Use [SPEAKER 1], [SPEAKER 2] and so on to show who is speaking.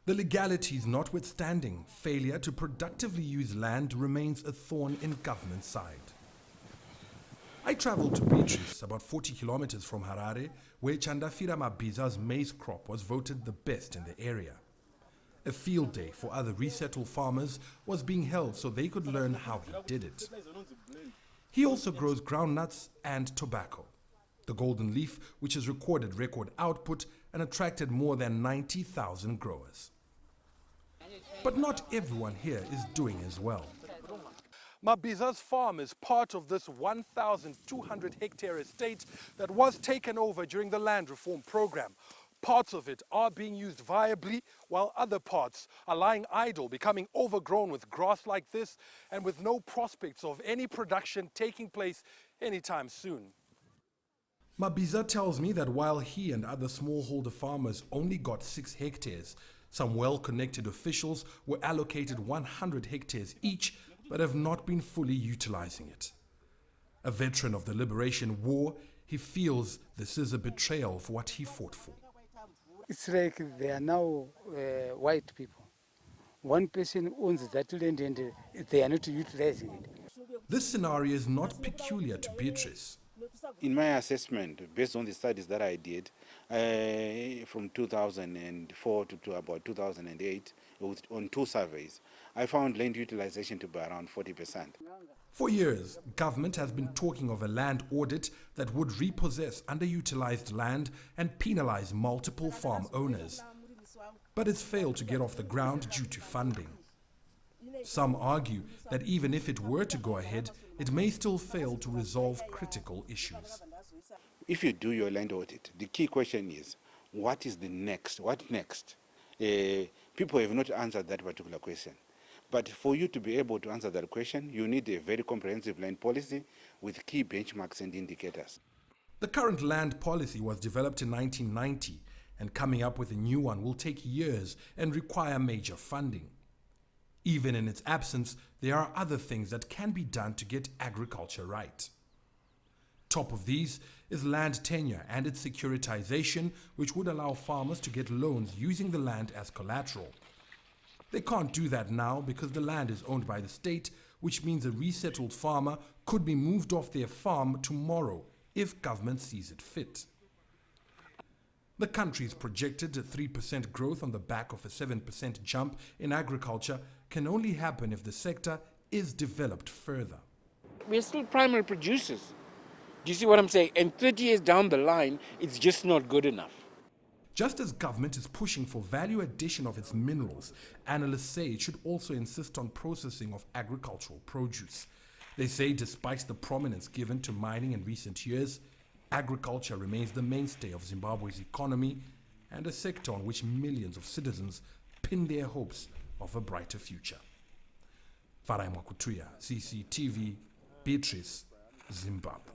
[SPEAKER 1] The legalities notwithstanding, failure to productively use land remains a thorn in government's side. I traveled to BEATRICE, about 40 kilometers from Harare, where CHANDAFIRA MABHIZA's maize crop was voted the best in the area. A field day for other resettled farmers was being held so they could learn how he did it. He also grows groundnuts and tobacco, the golden leaf which has recorded record output and attracted more than 90,000 growers. But not everyone here is doing as well. MABHIZA's farm is part of this 1,200 hectare estate that was taken over during the land reform program. Parts of it are being used viably, while other parts are lying idle, becoming overgrown with grass like this and with no prospects of any production taking place anytime soon. MABHIZA tells me that while he and other smallholder farmers only got 6 hectares, some well-connected officials were allocated 100 hectares each but have not been fully utilizing it. A veteran of the Liberation War, he feels this is a betrayal of what he fought for.
[SPEAKER 2] It's like they are now white people. One person owns that land and they are not utilizing it.
[SPEAKER 1] This scenario is not peculiar to BEATRICE.
[SPEAKER 3] In my assessment, based on the studies that I did from 2004 to about 2008, on 2 surveys, I found land utilization to be around 40%.
[SPEAKER 1] For years, government has been talking of a land audit that would repossess underutilized land and penalize multiple farm owners. But it's failed to get off the ground due to funding. Some argue that even if it were to go ahead, it may still fail to resolve critical issues.
[SPEAKER 3] If you do your land audit, the key question is, what is the next? What next? People have not answered that particular question. But for you to be able to answer that question, you need a very comprehensive land policy with key benchmarks and indicators.
[SPEAKER 1] The current land policy was developed in 1990, and coming up with a new one will take years and require major funding. Even in its absence, there are other things that can be done to get agriculture right. Top of these is land tenure and its securitization, which would allow farmers to get loans using the land as collateral. They can't do that now because the land is owned by the state, which means a resettled farmer could be moved off their farm tomorrow if government sees it fit. The country's projected 3% growth on the back of a 7% jump in agriculture can only happen if the sector is developed further.
[SPEAKER 4] We're still primary producers. Do you see what I'm saying? And 30 years down the line, it's just not good enough.
[SPEAKER 1] Just as government is pushing for value addition of its minerals, analysts say it should also insist on processing of agricultural produce. They say despite the prominence given to mining in recent years, agriculture remains the mainstay of Zimbabwe's economy and a sector on which millions of citizens pin their hopes of a brighter future. FARAI MWAKUTUYA, CCTV, BEATRICE, Zimbabwe.